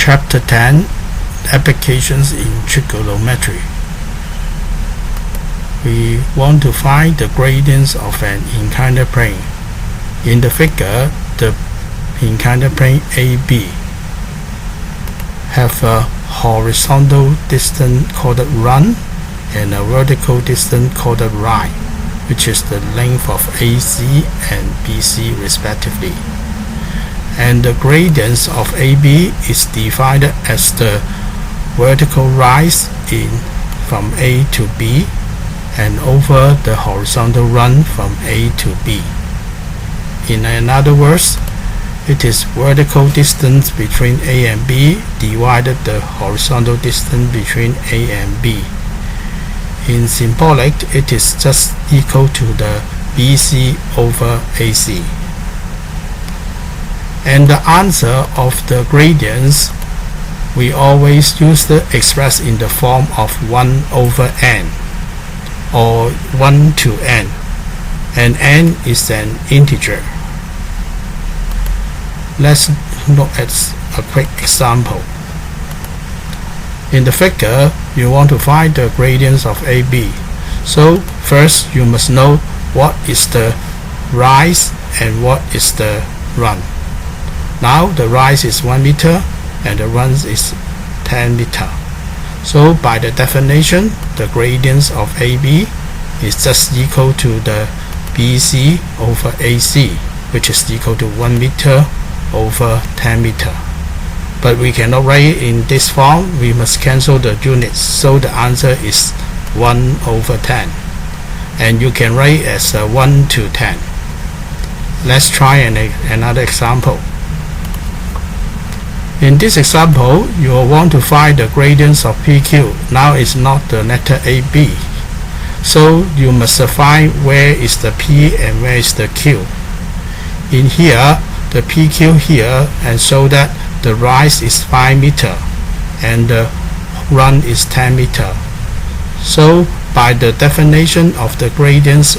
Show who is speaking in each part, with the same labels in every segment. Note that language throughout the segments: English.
Speaker 1: Chapter 10 Applications in Trigonometry. We want to find the gradients of an inclined plane. In the figure, the inclined plane AB have a horizontal distance called run and a vertical distance called line, which is the length of AC and BC respectively. And the gradients of AB is defined as the vertical rise from A to B and over the horizontal run from A to B. In other words, it is vertical distance between A and B divided the horizontal distance between A and B. In symbolic, it is just equal to the BC over AC. And the answer of the gradients, we always use the express in the form of 1 over n or 1 to n, and n is an integer. Let's look at a quick example. In the figure, you want to find the gradients of AB. So first you must know what is the rise and what is the run. Now the rise is 1 meter and the run is 10 meter. So by the definition, the gradients of AB is just equal to the BC over AC, which is equal to 1 meter over 10 meter. But we cannot write it in this form, we must cancel the units, so the answer is 1 over 10. And you can write as 1 to 10. Let's try another example. In this example, you will want to find the gradients of PQ. Now it's not the letter AB. So you must find where is the P and where is the Q. In here, the PQ here, and so that the rise is 5 meter and the run is 10 meter. So by the definition of the gradients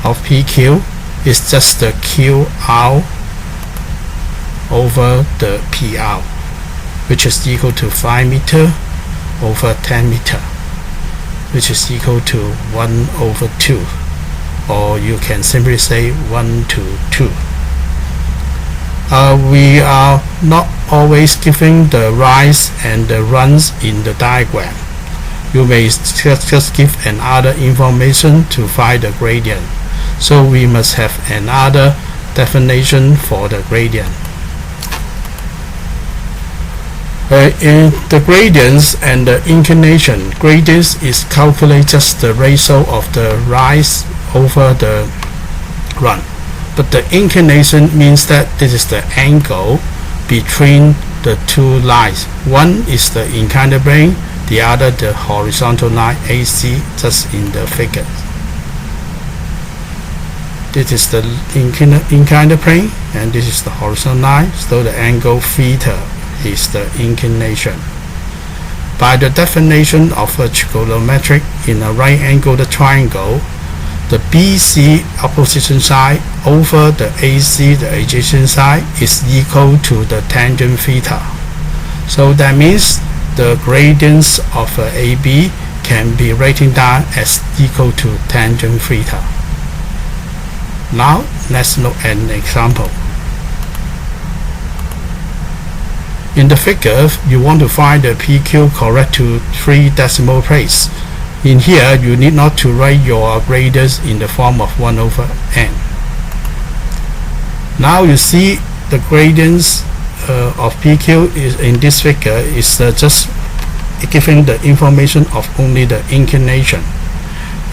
Speaker 1: of PQ, it's just the QR over the PR, which is equal to 5 meter over 10 meter, which is equal to 1 over 2, or you can simply say 1 to 2. We are not always giving the rise and the runs in the diagram. You may just give another information to find the gradient. So we must have another definition for the gradient. In the gradients and the inclination, gradients is calculate just the ratio of the rise over the run. But the inclination means that this is the angle between the two lines. One is the inclined plane, the other the horizontal line AC, just in the figure. This is the inclined plane and this is the horizontal line, so the angle theta is the inclination. By the definition of a trigonometric in a right angled triangle, the BC opposition side over the AC, the adjacent side, is equal to the tangent theta. So that means the gradients of AB can be written down as equal to tangent theta. Now let's look at an example. In the figure, you want to find the PQ correct to 3 decimal places. In here, you need not to write your gradients in the form of 1 over n. Now you see the gradients of PQ is in this figure is just giving the information of only the inclination.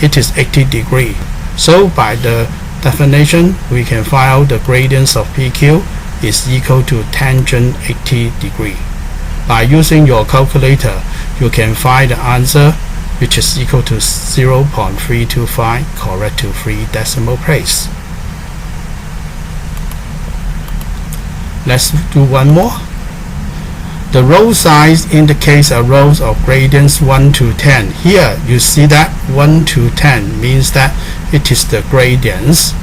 Speaker 1: It is 80 degrees. So by the definition, we can find out the gradients of PQ is equal to tangent 80 degrees. By using your calculator, you can find the answer, which is equal to 0.325 correct to 3 decimal places. Let's do one more. The row size indicates a row of gradients 1 to 10. Here you see that 1 to 10 means that it is the gradients,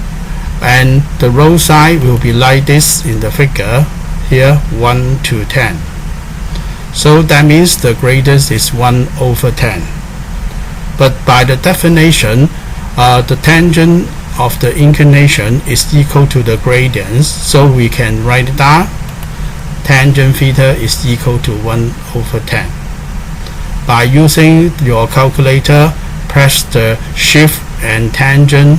Speaker 1: and the row size will be like this in the figure here, 1 to 10. So that means the gradient is 1 over 10. But by the definition, the tangent of the inclination is equal to the gradient, so we can write it down. Tangent theta is equal to 1 over 10. By using your calculator, press the shift and tangent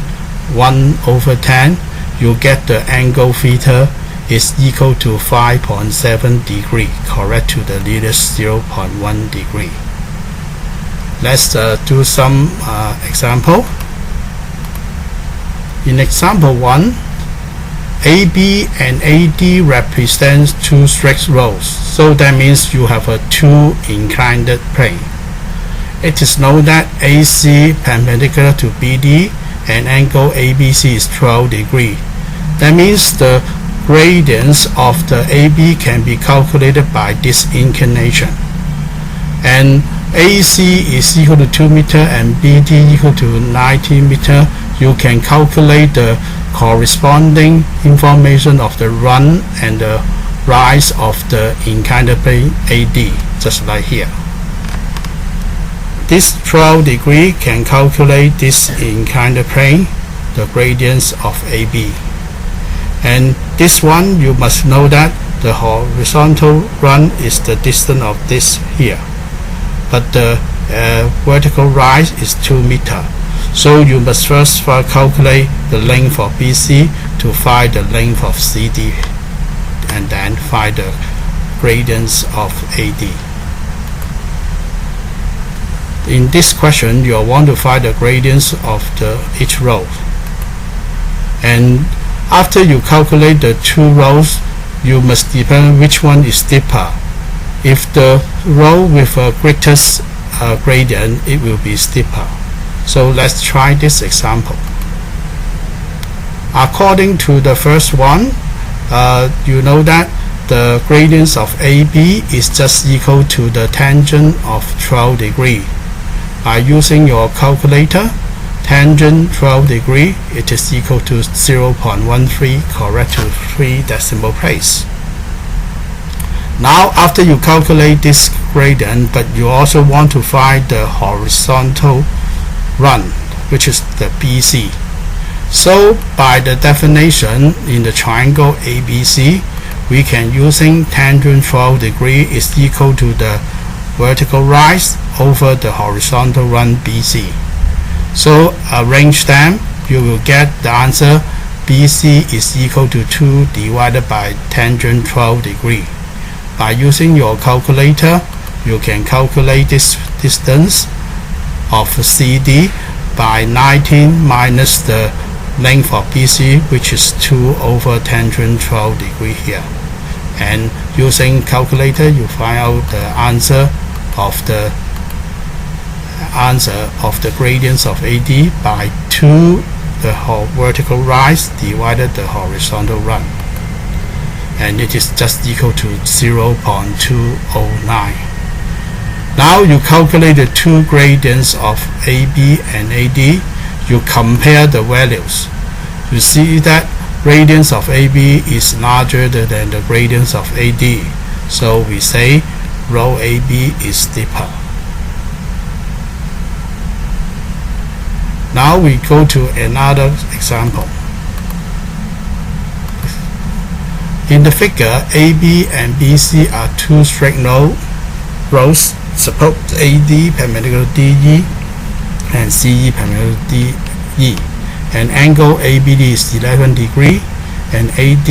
Speaker 1: 1 over 10, you get the angle theta is equal to 5.7 degree, correct to the nearest 0.1 degree. Let's do some example. In example 1, AB and AD represents two straight rows, so that means you have a two inclined plane. It is known that AC perpendicular to BD and angle ABC is 12 degree. That means the gradients of the AB can be calculated by this inclination. And AC is equal to 2 meter and BD equal to 90 meter. You can calculate the corresponding information of the run and the rise of the inclined plane AD, just like here. This 12 degree can calculate this inclined plane, the gradients of AB. And this one, you must know that the horizontal run is the distance of this here, but the vertical rise is 2 meter. So you must first calculate the length of BC to find the length of CD, and then find the gradients of AD. In this question, you want to find the gradients of each row. And after you calculate the two rows, you must determine which one is steeper. If the row with a greatest gradient, it will be steeper. So let's try this example. According to the first one, you know that the gradients of AB is just equal to the tangent of 12 degree. By using your calculator, tangent 12 degree, it is equal to 0.13, correct to 3 decimal place. Now after you calculate this gradient, but you also want to find the horizontal run, which is the BC. So by the definition in the triangle ABC, we can using tangent 12 degree is equal to the vertical rise over the horizontal run BC. So arrange them, you will get the answer BC is equal to 2 divided by tangent 12 degree. By using your calculator, you can calculate this distance of CD by 19 minus the length of BC, which is 2 over tangent 12 degree here. And using calculator, you find out the answer of the gradients of AD by 2 the vertical rise divided the horizontal run, and it is just equal to 0.209. Now you calculate the two gradients of AB and AD. You compare the values. You see that gradients of AB is larger than the gradients of AD. So we say row AB is steeper. Now we go to another example. In the figure, AB and BC are two straight rows. Suppose AD perpendicular to DE and CE perpendicular to DE, and angle ABD is 11 degree, and AD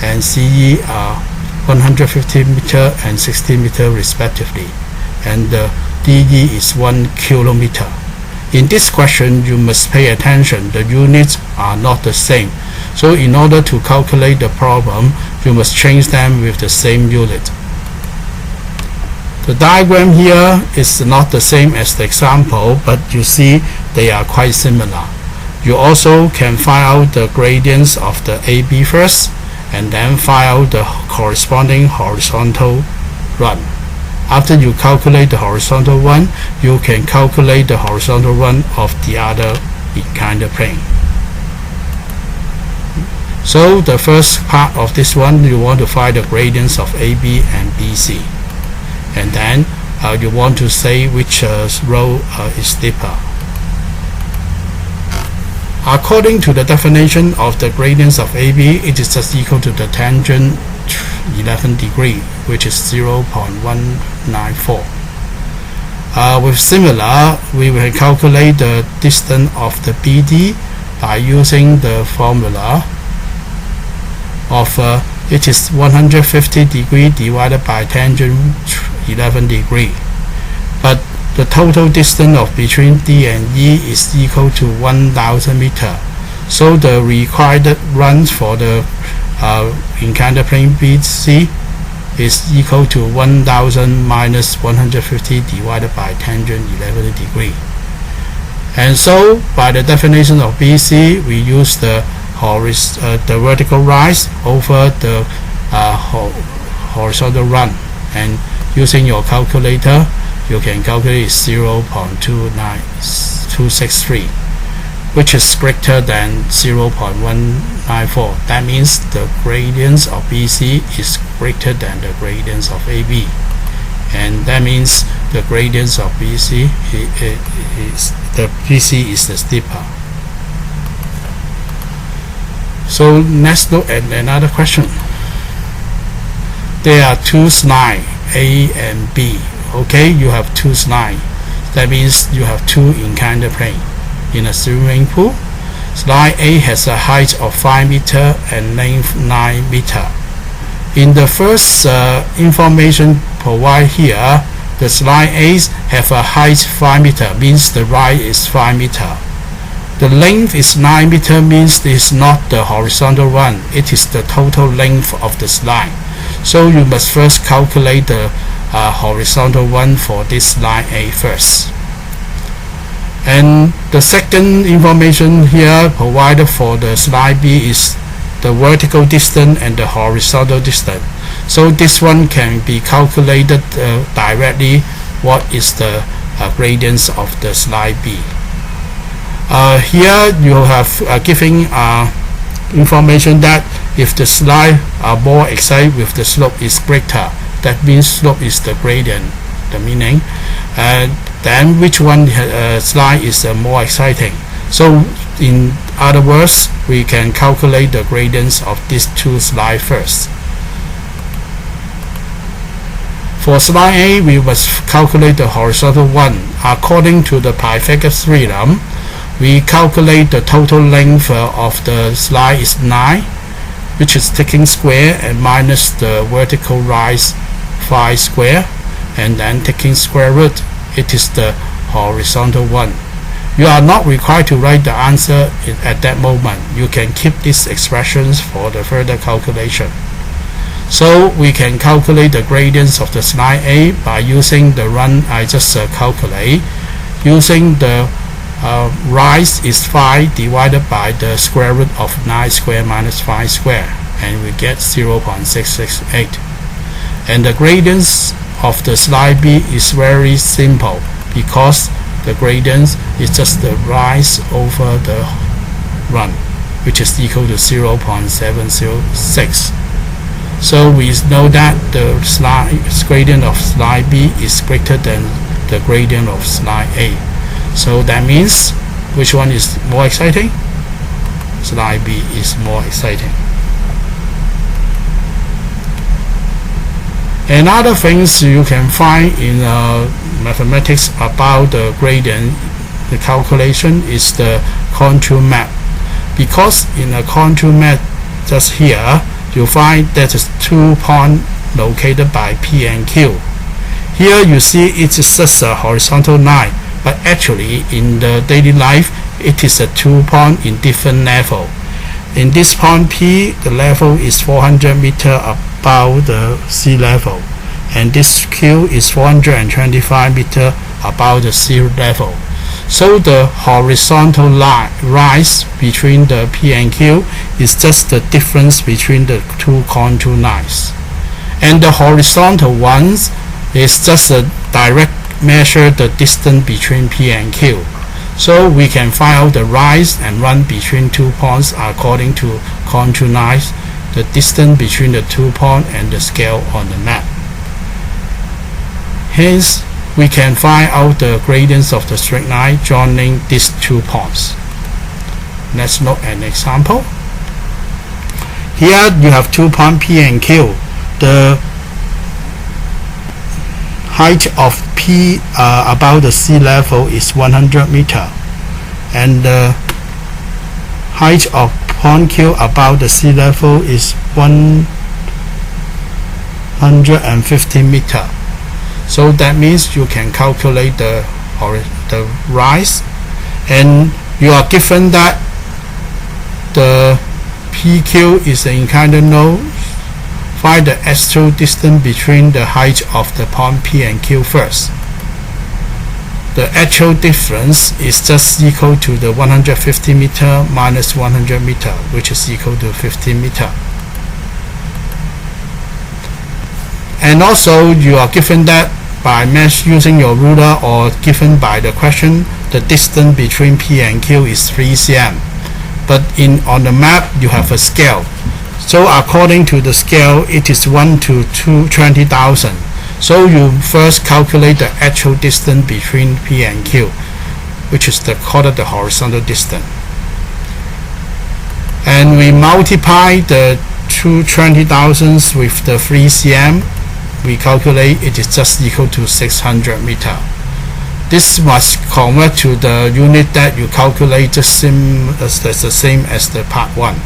Speaker 1: and CE are 150 meter and 60 meter respectively, and the DE is 1 kilometer. In this question, you must pay attention, the units are not the same. So in order to calculate the problem, you must change them with the same unit. The diagram here is not the same as the example, but you see they are quite similar. You also can find out the gradients of the AB first, and then find out the corresponding horizontal run. After you calculate the horizontal one, you can calculate the horizontal run of the other inclined plane. So the first part of this one, you want to find the gradients of AB and BC. and then you want to say which row is steeper. According to the definition of the gradients of AB, it is just equal to the tangent 11 degree, which is 0.194. With similar, we will calculate the distance of the BD by using the formula of it is 150 degree divided by tangent 11 degree. But the total distance of between D and E is equal to 1000 meter. So the required runs for the encounter plane BC is equal to 1000 minus 150 divided by tangent 11 degree. And so by the definition of BC, we use the vertical rise over the horizontal run, and using your calculator you can calculate 0.263, which is greater than 0.194. That means the gradients of BC is greater than the gradients of AB, and that means the gradients of BC is the steeper. So let's look at another question. There are two slides, A and B. Okay, you have two slides. That means you have two encounter plane in a swimming pool. Slide A has a height of 5 meter and length 9 meter. In the first information provided here, the slide A have a height 5 meter, means the rise is 5 meter. The length is 9 meter, means it is not the horizontal run, it is the total length of the slide. So you must first calculate the horizontal run for this slide A first. And the second information here provided for the slide B is the vertical distance and the horizontal distance. So this one can be calculated directly. What is the gradients of the slide B? Here you have giving information that if the slide are more excited with the slope is greater, that means slope is the gradient, the meaning. Then which one slide is more exciting? So in other words, we can calculate the gradients of these two slides first. For slide A, we must calculate the horizontal one. According to the Pythagoras theorem, we calculate the total length of the slide is 9, which is taking square and minus the vertical rise 5 square, and then taking square root, it is the horizontal one. You are not required to write the answer at that moment. You can keep these expressions for the further calculation. So we can calculate the gradients of the slide A by using the run I just calculate. Using the rise is 5 divided by the square root of 9 square minus 5 square, and we get 0.668. And the gradients of the slide B is very simple, because the gradients is just the rise over the run, which is equal to 0.706. So we know that the gradient of slide B is greater than the gradient of slide A. So that means which one is more exciting? Slide B is more exciting. And other things you can find in mathematics about the gradient, the calculation is the contour map. Because in a contour map just here, you find that is 2 points located by P and Q. Here you see it is just a horizontal line, but actually in the daily life it is a 2 points in different level. In this point P, the level is 400 meter above the sea level, and this Q is 425 meter above the sea level. So the horizontal line rise between the P and Q is just the difference between the two contour lines, and the horizontal ones is just a direct measure the distance between P and Q. So we can find out the rise and run between 2 points according to contour lines, the distance between the 2 points and the scale on the map. Hence, we can find out the gradients of the straight line joining these 2 points. Let's look at an example. Here you have 2 points P and Q. The height of P above the sea level is 100 meters, and the height of point Q above the sea level is 150 meters. So that means you can calculate the rise, and you are given that the PQ is the inclined node. Find the actual distance between the height of the point P and Q first. The actual difference is just equal to the 150 meter minus 100 meter, which is equal to 15 meter. And also you are given that by using your ruler, or given by the question, the distance between P and Q is 3 cm. But on the map you have a scale. So according to the scale, it is 1 to 20,000. So you first calculate the actual distance between P and Q, which is called the horizontal distance. And we multiply the 20,000 with the 3 cm. We calculate it is just equal to 600 meters. This must convert to the unit that you calculate the same as the part 1.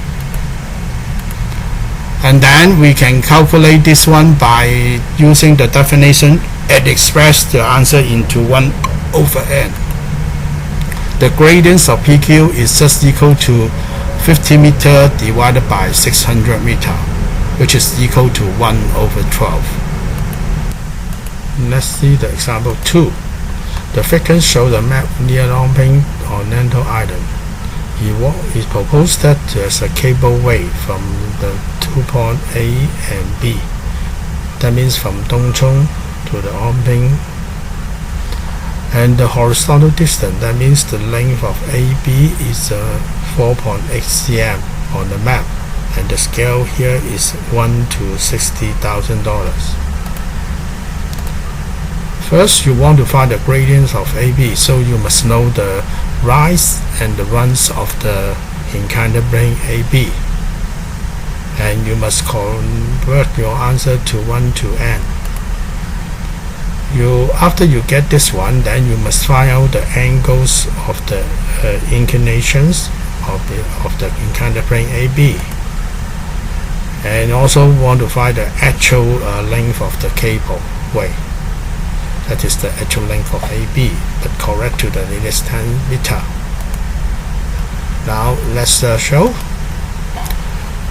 Speaker 1: And then we can calculate this one by using the definition and express the answer into 1 over n. The gradients of PQ is just equal to 50 meter divided by 600 meter, which is equal to 1 over 12. Let's see the example 2. The figures show the map near Longping on Nantou Island. He proposed that there's a cableway from the 2 points A and B. That means from Dongchong to the Longping. And the horizontal distance, that means the length of AB is 4.8 cm on the map, and the scale here is 1 to $60,000. First, you want to find the gradients of AB, so you must know the rise and the runs of the inclined plane AB, and you must convert your answer to 1 to n. After you get this one, then you must find out the angles of the inclinations of the inclined plane AB, and also want to find the actual length of the cable way. That is the actual length of AB, but correct to the nearest 10 meter. Now let's show.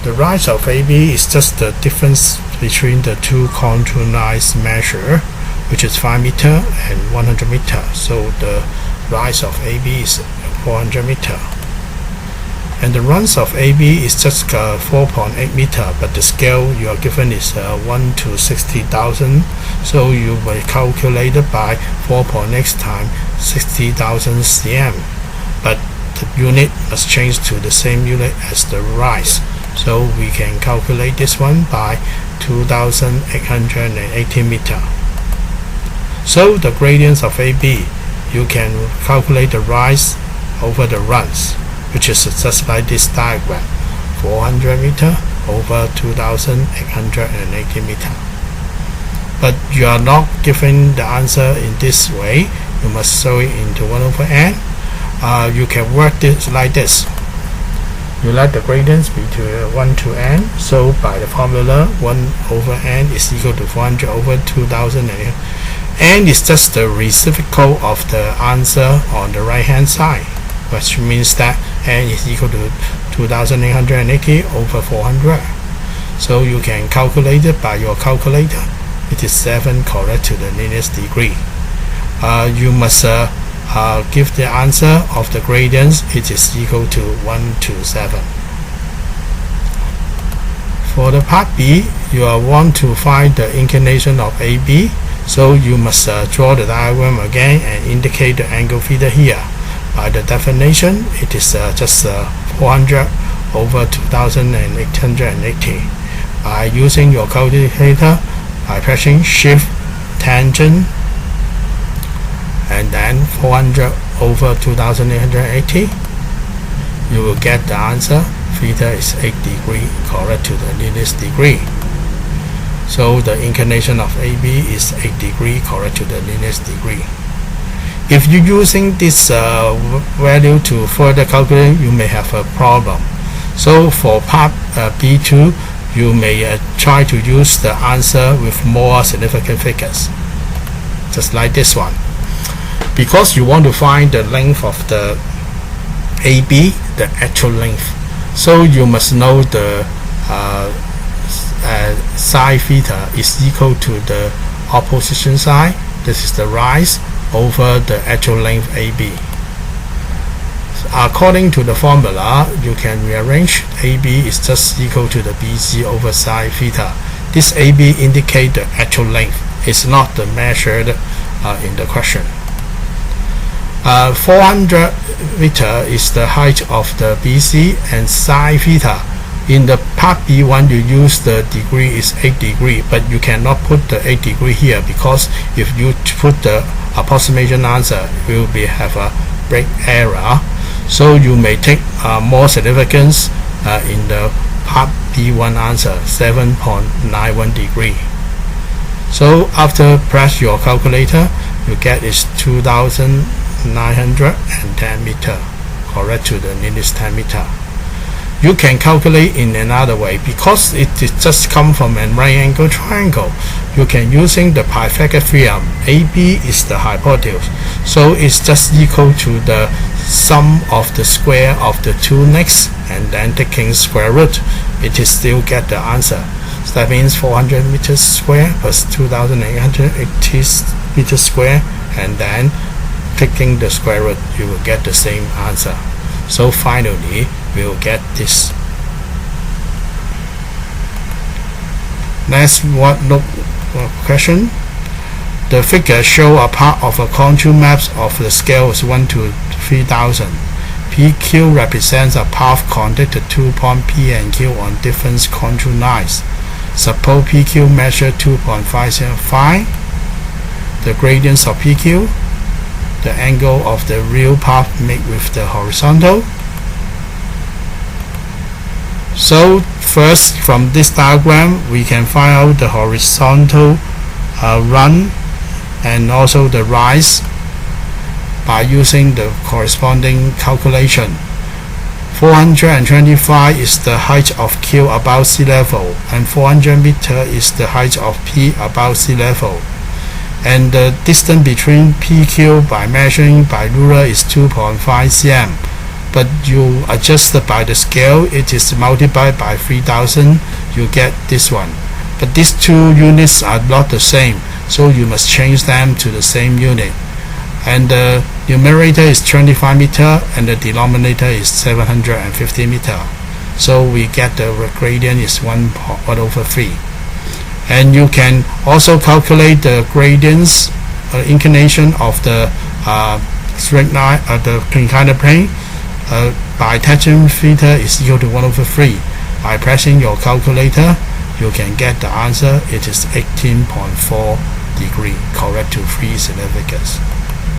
Speaker 1: The rise of AB is just the difference between the 2 contour lines measure, which is 5 meter and 100 meter. So the rise of AB is 400 meter. And the runs of AB is just 4.8 meter, but the scale you are given is 1 to 60,000. So you will calculate it by 4.x times 60,000 cm. But the unit must change to the same unit as the rise. So we can calculate this one by 2,880 meter. So the gradients of AB, you can calculate the rise over the runs, which is just by this diagram, 400 meter over 2,880 meter. But you are not given the answer in this way. You must show it into 1 over n. You can work this like this. You let the gradients be to 1 to n. So by the formula, 1 over n is equal to 400 over 2,000. N is just the reciprocal of the answer on the right hand side, which means that n is equal to 2,880 over 400. So you can calculate it by your calculator. It is 7 correct to the nearest degree. You must give the answer of the gradients. It is equal to 1 to 7. For the part B, you want to find the inclination of AB. So you must draw the diagram again and indicate the angle theta here. By the definition, it is just 400 over 2,880. By using your calculator, by pressing Shift, Tangent, and then 400 over 2880, you will get the answer. Theta is 8 degree, correct to the nearest degree. So the inclination of AB is 8 degree, correct to the nearest degree. If you're using this value to further calculate, you may have a problem. So for part B2, you may try to use the answer with more significant figures, just like this one. Because you want to find the length of the AB, the actual length, so you must know the sine theta is equal to the opposition side, this is the rise, over the actual length AB. According to the formula, you can rearrange AB is just equal to the BC over sine theta. This AB indicates the actual length, it's not the measured in the question. 400 meter is the height of the BC, and sine theta. In the part B1, you use the degree is 8 degree, but you cannot put the 8 degree here, because if you put the approximation answer, it will have a break error. So you may take more significance in the part B1 answer, 7.91 degree. So after press your calculator, you get is 2,910 meter, correct to the nearest 10 meter. You can calculate in another way, because it just come from a right angle triangle. You can using the Pythagorean theorem. AB is the hypotenuse, so it's just equal to the sum of the square of the two next, and then taking square root, it is still get the answer. So that means 400 meters square plus 2,880 meters square, and then taking the square root, you will get the same answer. So finally, we will get this. Next question. The figure show a part of a contour maps of the scales 1 to 3000. PQ represents a path connected to point P and Q on different contour lines. Suppose PQ measure 2.575. The gradients of PQ, the angle of the real path made with the horizontal. So first, from this diagram, we can find out the horizontal run and also the rise by using the corresponding calculation. 425 is the height of Q above sea level, and 400 meter is the height of P above sea level. And the distance between PQ by measuring by ruler is 2.5 cm. But you adjust it by the scale, it is multiplied by 3000, you get this one. But these two units are not the same, so you must change them to the same unit. And the numerator is 25 meter and the denominator is 750 meter. So we get the gradient is 1 over 3. And you can also calculate the gradients, inclination of the straight line, the inclined plane, by tangent theta is equal to 1 over 3. By pressing your calculator, you can get the answer. It is 18.4 degree, correct to 3 significance.